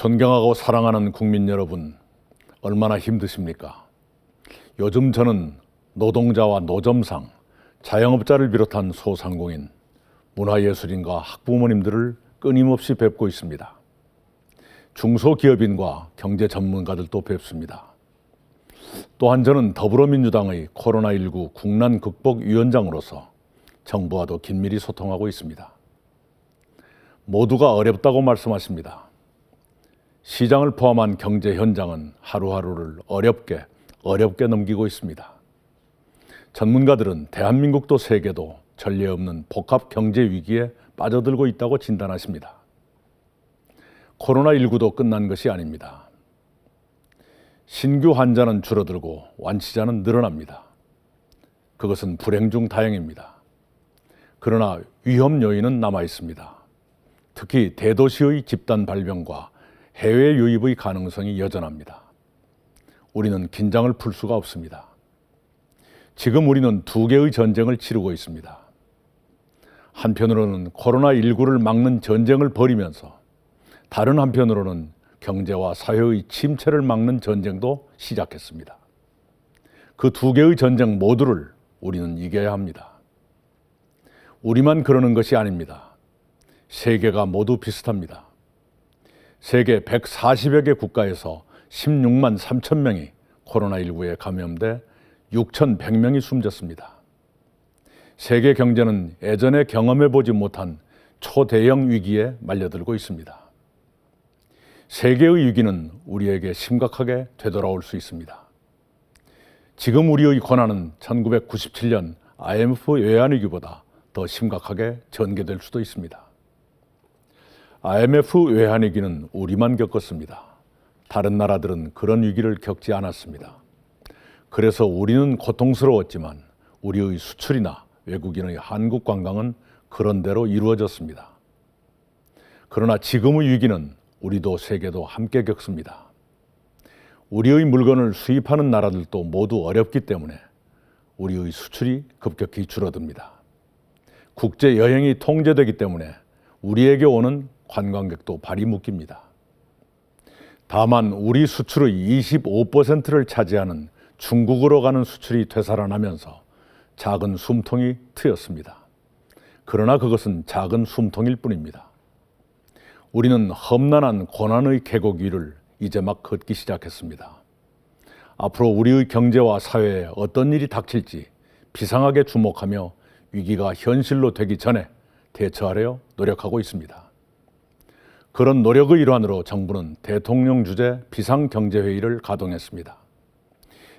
존경하고 사랑하는 국민 여러분, 얼마나 힘드십니까? 요즘 저는 노동자와 노점상, 자영업자를 비롯한 소상공인, 문화예술인과 학부모님들을 끊임없이 뵙고 있습니다. 중소기업인과 경제 전문가들도 뵙습니다. 또한 저는 더불어민주당의 코로나19 국난 극복위원장으로서 정부와도 긴밀히 소통하고 있습니다. 모두가 어렵다고 말씀하십니다. 시장을 포함한 경제 현장은 하루하루를 어렵게 넘기고 있습니다. 전문가들은 대한민국도 세계도 전례 없는 복합 경제 위기에 빠져들고 있다고 진단하십니다. 코로나19도 끝난 것이 아닙니다. 신규 환자는 줄어들고 완치자는 늘어납니다. 그것은 불행 중 다행입니다. 그러나 위험 요인은 남아 있습니다. 특히 대도시의 집단 발병과 해외 유입의 가능성이 여전합니다. 우리는 긴장을 풀 수가 없습니다. 지금 우리는 두 개의 전쟁을 치르고 있습니다. 한편으로는 코로나19를 막는 전쟁을 벌이면서 다른 한편으로는 경제와 사회의 침체를 막는 전쟁도 시작했습니다. 그 두 개의 전쟁 모두를 우리는 이겨야 합니다. 우리만 그러는 것이 아닙니다. 세계가 모두 비슷합니다. 세계 140여 개 국가에서 16만 3천 명이 코로나19에 감염돼 6,100명이 숨졌습니다. 세계 경제는 예전에 경험해보지 못한 초대형 위기에 말려들고 있습니다. 세계의 위기는 우리에게 심각하게 되돌아올 수 있습니다. 지금 우리의 고난은 1997년 IMF 외환위기보다 더 심각하게 전개될 수도 있습니다. IMF 외환위기는 우리만 겪었습니다. 다른 나라들은 그런 위기를 겪지 않았습니다. 그래서 우리는 고통스러웠지만 우리의 수출이나 외국인의 한국 관광은 그런대로 이루어졌습니다. 그러나 지금의 위기는 우리도 세계도 함께 겪습니다. 우리의 물건을 수입하는 나라들도 모두 어렵기 때문에 우리의 수출이 급격히 줄어듭니다. 국제 여행이 통제되기 때문에 우리에게 오는 관광객도 발이 묶입니다. 다만 우리 수출의 25%를 차지하는 중국으로 가는 수출이 되살아나면서 작은 숨통이 트였습니다. 그러나 그것은 작은 숨통일 뿐입니다. 우리는 험난한 고난의 계곡 위를 이제 막 걷기 시작했습니다. 앞으로 우리의 경제와 사회에 어떤 일이 닥칠지 비상하게 주목하며 위기가 현실로 되기 전에 대처하려 노력하고 있습니다. 그런 노력의 일환으로 정부는 대통령 주재 비상경제회의를 가동했습니다.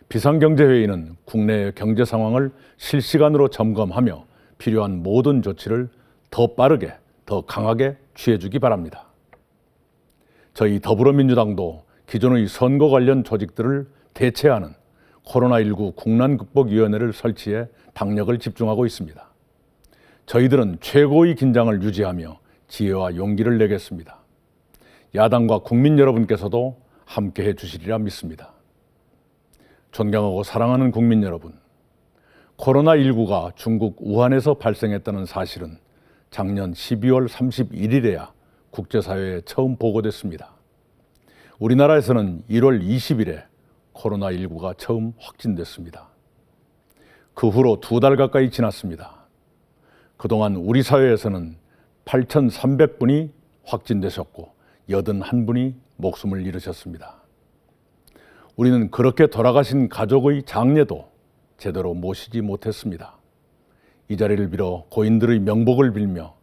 비상경제회의는 국내의 경제 상황을 실시간으로 점검하며 필요한 모든 조치를 더 빠르게, 더 강하게 취해주기 바랍니다. 저희 더불어민주당도 기존의 선거 관련 조직들을 대체하는 코로나19 국난극복위원회를 설치해 당력을 집중하고 있습니다. 저희들은 최고의 긴장을 유지하며 지혜와 용기를 내겠습니다. 야당과 국민 여러분께서도 함께해 주시리라 믿습니다. 존경하고 사랑하는 국민 여러분, 코로나19가 중국 우한에서 발생했다는 사실은 작년 12월 31일에야 국제사회에 처음 보고됐습니다. 우리나라에서는 1월 20일에 코로나19가 처음 확진됐습니다. 그 후로 2달 가까이 지났습니다. 그동안 우리 사회에서는 8,300분이 확진되셨고 81분이 목숨을 잃으셨습니다. 우리는 그렇게 돌아가신 가족의 장례도 제대로 모시지 못했습니다. 이 자리를 빌어 고인들의 명복을 빌며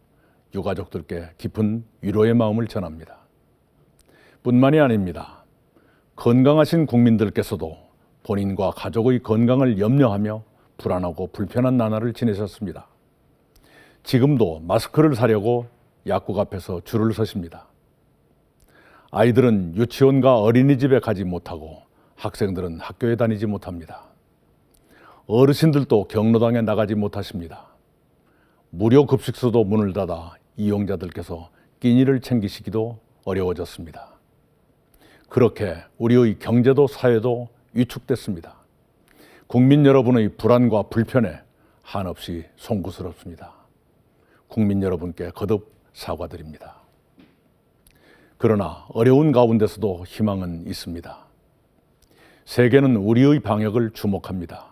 유가족들께 깊은 위로의 마음을 전합니다. 뿐만이 아닙니다. 건강하신 국민들께서도 본인과 가족의 건강을 염려하며 불안하고 불편한 나날을 지내셨습니다. 지금도 마스크를 사려고 약국 앞에서 줄을 서십니다. 아이들은 유치원과 어린이집에 가지 못하고 학생들은 학교에 다니지 못합니다. 어르신들도 경로당에 나가지 못하십니다. 무료 급식소도 문을 닫아 이용자들께서 끼니를 챙기시기도 어려워졌습니다. 그렇게 우리의 경제도 사회도 위축됐습니다. 국민 여러분의 불안과 불편에 한없이 송구스럽습니다. 국민 여러분께 거듭 사과드립니다. 그러나 어려운 가운데서도 희망은 있습니다. 세계는 우리의 방역을 주목합니다.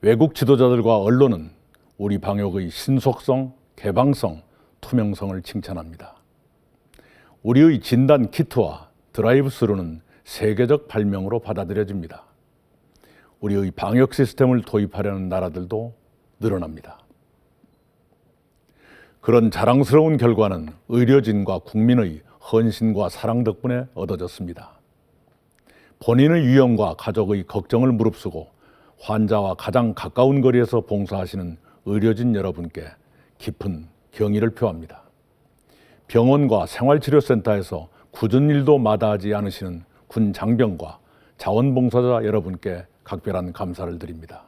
외국 지도자들과 언론은 우리 방역의 신속성, 개방성, 투명성을 칭찬합니다. 우리의 진단 키트와 드라이브스루는 세계적 발명으로 받아들여집니다. 우리의 방역 시스템을 도입하려는 나라들도 늘어납니다. 그런 자랑스러운 결과는 의료진과 국민의 헌신과 사랑 덕분에 얻어졌습니다. 본인의 위험과 가족의 걱정을 무릅쓰고 환자와 가장 가까운 거리에서 봉사하시는 의료진 여러분께 깊은 경의를 표합니다. 병원과 생활치료센터에서 굳은 일도 마다하지 않으시는 군 장병과 자원봉사자 여러분께 각별한 감사를 드립니다.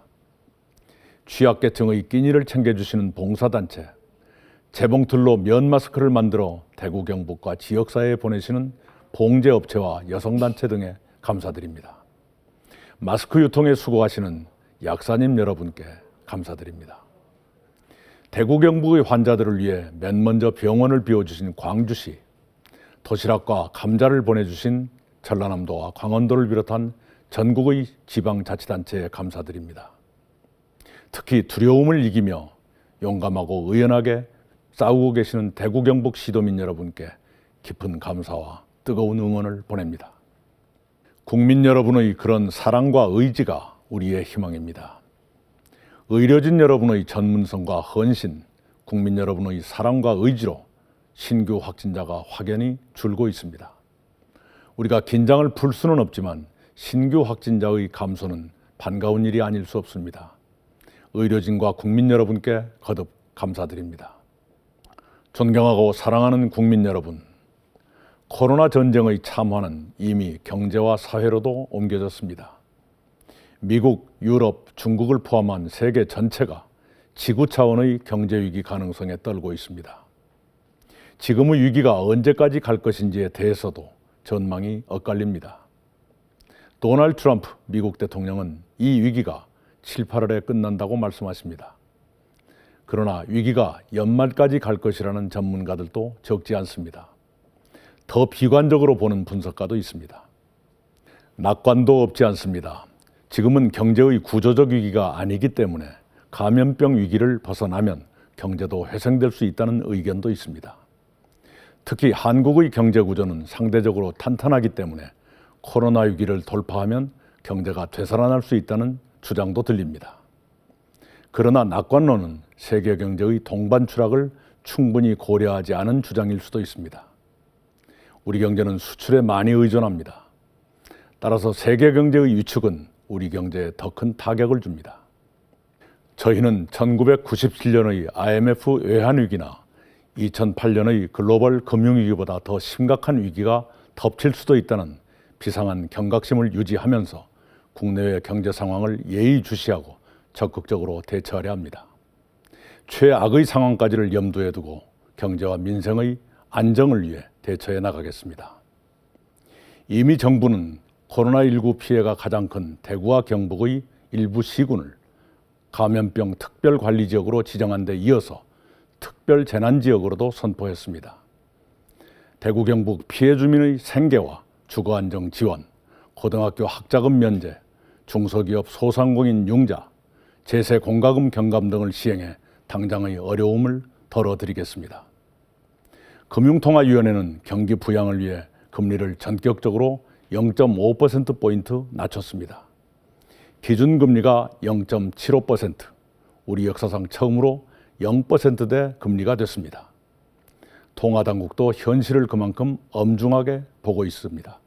취약계층의 끼니를 챙겨주시는 봉사단체, 재봉틀로 면 마스크를 만들어 대구 경북과 지역사회에 보내시는 봉제업체와 여성단체 등에 감사드립니다. 마스크 유통에 수고하시는 약사님 여러분께 감사드립니다. 대구 경북의 환자들을 위해 맨 먼저 병원을 비워주신 광주시, 도시락과 감자를 보내주신 전라남도와 강원도를 비롯한 전국의 지방자치단체에 감사드립니다. 특히 두려움을 이기며 용감하고 의연하게 싸우고 계시는 대구 경북 시도민 여러분께 깊은 감사와 뜨거운 응원을 보냅니다. 국민 여러분의 그런 사랑과 의지가 우리의 희망입니다. 의료진 여러분의 전문성과 헌신, 국민 여러분의 사랑과 의지로 신규 확진자가 확연히 줄고 있습니다. 우리가 긴장을 풀 수는 없지만 신규 확진자의 감소는 반가운 일이 아닐 수 없습니다. 의료진과 국민 여러분께 거듭 감사드립니다. 존경하고 사랑하는 국민 여러분, 코로나 전쟁의 참화는 이미 경제와 사회로도 옮겨졌습니다. 미국, 유럽, 중국을 포함한 세계 전체가 지구 차원의 경제 위기 가능성에 떨고 있습니다. 지금의 위기가 언제까지 갈 것인지에 대해서도 전망이 엇갈립니다. 도널드 트럼프 미국 대통령은 이 위기가 7, 8월에 끝난다고 말씀하십니다. 그러나 위기가 연말까지 갈 것이라는 전문가들도 적지 않습니다. 더 비관적으로 보는 분석가도 있습니다. 낙관도 없지 않습니다. 지금은 경제의 구조적 위기가 아니기 때문에 감염병 위기를 벗어나면 경제도 회생될 수 있다는 의견도 있습니다. 특히 한국의 경제 구조는 상대적으로 탄탄하기 때문에 코로나 위기를 돌파하면 경제가 되살아날 수 있다는 주장도 들립니다. 그러나 낙관론은 세계 경제의 동반 추락을 충분히 고려하지 않은 주장일 수도 있습니다. 우리 경제는 수출에 많이 의존합니다. 따라서 세계 경제의 위축은 우리 경제에 더 큰 타격을 줍니다. 저희는 1997년의 IMF 외환위기나 2008년의 글로벌 금융위기보다 더 심각한 위기가 덮칠 수도 있다는 비상한 경각심을 유지하면서 국내외 경제 상황을 예의주시하고 적극적으로 대처하려 합니다. 최악의 상황까지를 염두에 두고 경제와 민생의 안정을 위해 대처해 나가겠습니다. 이미 정부는 코로나19 피해가 가장 큰 대구와 경북의 일부 시군을 감염병 특별관리지역으로 지정한 데 이어서 특별재난지역으로도 선포했습니다. 대구 경북 피해 주민의 생계와 주거안정 지원, 고등학교 학자금 면제, 중소기업 소상공인 융자, 제세 공과금 경감 등을 시행해 당장의 어려움을 덜어드리겠습니다. 금융통화위원회는 경기 부양을 위해 금리를 전격적으로 0.5%포인트 낮췄습니다. 기준금리가 0.75%, 우리 역사상 처음으로 0%대 금리가 됐습니다. 통화당국도 현실을 그만큼 엄중하게 보고 있습니다.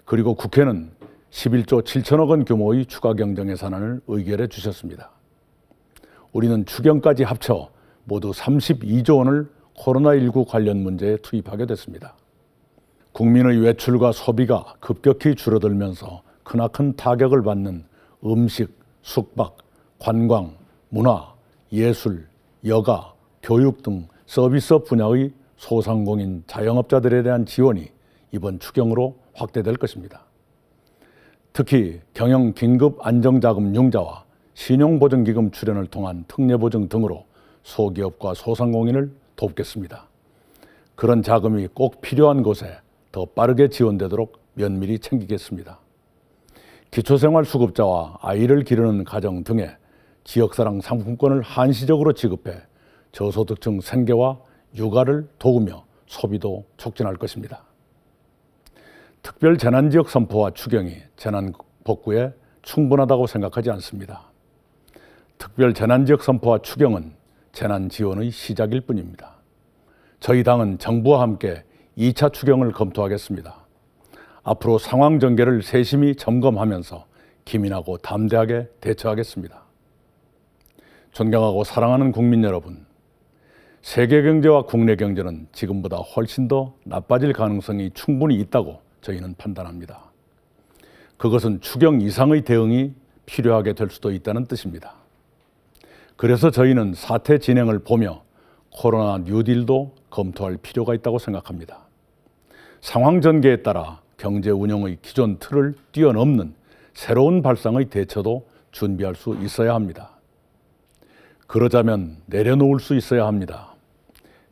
그리고 국회는 11조 7천억 원 규모의 추가 경정 예산안을 의결해 주셨습니다. 우리는 추경까지 합쳐 모두 32조 원을 코로나19 관련 문제에 투입하게 됐습니다. 국민의 외출과 소비가 급격히 줄어들면서 크나큰 타격을 받는 음식, 숙박, 관광, 문화, 예술, 여가, 교육 등 서비스업 분야의 소상공인 자영업자들에 대한 지원이 이번 추경으로 확대될 것입니다. 특히 경영 긴급 안정자금 융자와 신용보증기금 출연을 통한 특례보증 등으로 소기업과 소상공인을 돕겠습니다. 그런 자금이 꼭 필요한 곳에 더 빠르게 지원되도록 면밀히 챙기겠습니다. 기초생활수급자와 아이를 기르는 가정 등에 지역사랑 상품권을 한시적으로 지급해 저소득층 생계와 육아를 도우며 소비도 촉진할 것입니다. 특별 재난지역 선포와 추경이 재난 복구에 충분하다고 생각하지 않습니다. 특별 재난지역 선포와 추경은 재난 지원의 시작일 뿐입니다. 저희 당은 정부와 함께 2차 추경을 검토하겠습니다. 앞으로 상황 전개를 세심히 점검하면서 기민하고 담대하게 대처하겠습니다. 존경하고 사랑하는 국민 여러분, 세계 경제와 국내 경제는 지금보다 훨씬 더 나빠질 가능성이 충분히 있다고 저희는 판단합니다. 그것은 추경 이상의 대응이 필요하게 될 수도 있다는 뜻입니다. 그래서 저희는 사태 진행을 보며 코로나 뉴딜도 검토할 필요가 있다고 생각합니다. 상황 전개에 따라 경제 운영의 기존 틀을 뛰어넘는 새로운 발상의 대처도 준비할 수 있어야 합니다. 그러자면 내려놓을 수 있어야 합니다.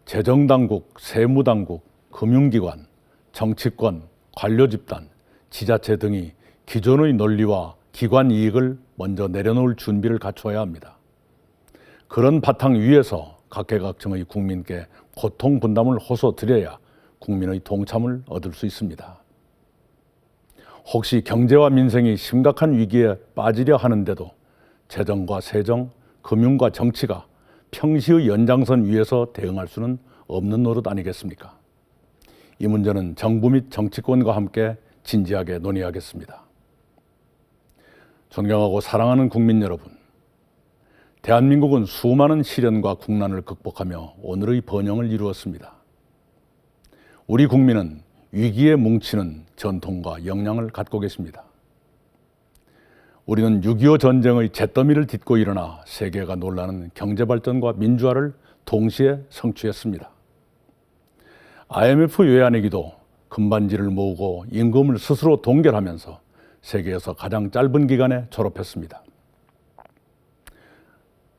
재정당국, 세무당국, 금융기관, 정치권, 관료집단, 지자체 등이 기존의 논리와 기관 이익을 먼저 내려놓을 준비를 갖추어야 합니다. 그런 바탕 위에서 각계각층의 국민께 고통 분담을 호소드려야 국민의 동참을 얻을 수 있습니다. 혹시 경제와 민생이 심각한 위기에 빠지려 하는데도 재정과 세정, 금융과 정치가 평시의 연장선 위에서 대응할 수는 없는 노릇 아니겠습니까? 이 문제는 정부 및 정치권과 함께 진지하게 논의하겠습니다. 존경하고 사랑하는 국민 여러분, 대한민국은 수많은 시련과 국난을 극복하며 오늘의 번영을 이루었습니다. 우리 국민은 위기에 뭉치는 전통과 역량을 갖고 계십니다. 우리는 6.25 전쟁의 잿더미를 딛고 일어나 세계가 놀라는 경제발전과 민주화를 동시에 성취했습니다. IMF 외환위기도 금반지를 모으고 임금을 스스로 동결하면서 세계에서 가장 짧은 기간에 졸업했습니다.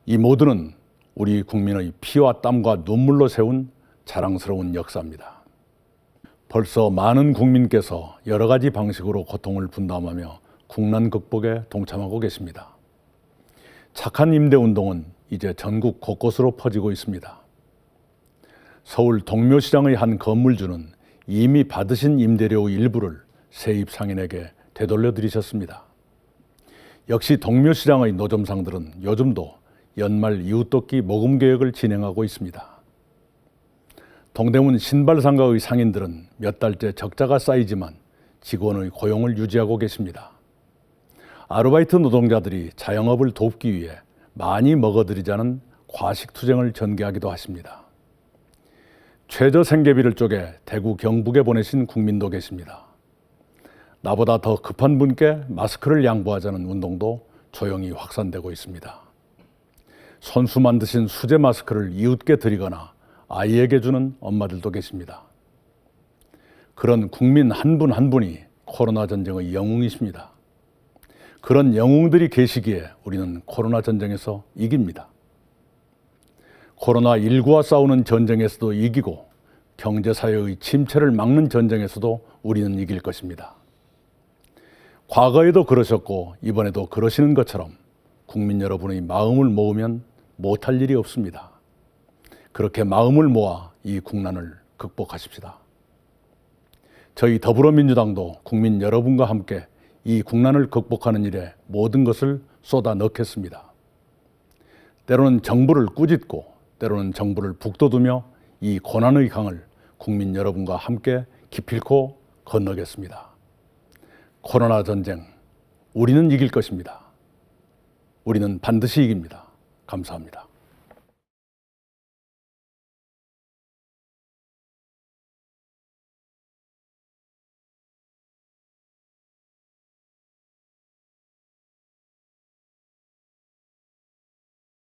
이 모두는 우리 국민의 피와 땀과 눈물로 세운 자랑스러운 역사입니다. 벌써 많은 국민께서 여러 가지 방식으로 고통을 분담하며 국난 극복에 동참하고 계십니다. 착한 임대운동은 이제 전국 곳곳으로 퍼지고 있습니다. 서울 동묘시장의 한 건물주는 이미 받으신 임대료의 일부를 세입상인에게 되돌려드리셨습니다. 역시 동묘시장의 노점상들은 요즘도 연말 이웃돕기 모금 계획을 진행하고 있습니다. 동대문 신발상가의 상인들은 몇 달째 적자가 쌓이지만 직원의 고용을 유지하고 계십니다. 아르바이트 노동자들이 자영업을 돕기 위해 많이 먹어들이자는 과식투쟁을 전개하기도 하십니다. 최저 생계비를 쪼개 대구 경북에 보내신 국민도 계십니다. 나보다 더 급한 분께 마스크를 양보하자는 운동도 조용히 확산되고 있습니다. 손수 만드신 수제 마스크를 이웃께 드리거나 아이에게 주는 엄마들도 계십니다. 그런 국민 한 분 한 분이 코로나 전쟁의 영웅이십니다. 그런 영웅들이 계시기에 우리는 코로나 전쟁에서 이깁니다. 코로나19와 싸우는 전쟁에서도 이기고 경제사회의 침체를 막는 전쟁에서도 우리는 이길 것입니다. 과거에도 그러셨고 이번에도 그러시는 것처럼 국민 여러분의 마음을 모으면 못할 일이 없습니다. 그렇게 마음을 모아 이 국난을 극복하십시다. 저희 더불어민주당도 국민 여러분과 함께 이 국난을 극복하는 일에 모든 것을 쏟아 넣겠습니다. 때로는 정부를 꾸짖고 때로는 정부를 북돋우며 이 고난의 강을 국민 여러분과 함께 기필코 건너겠습니다. 코로나 전쟁, 우리는 이길 것입니다. 우리는 반드시 이깁니다. 감사합니다.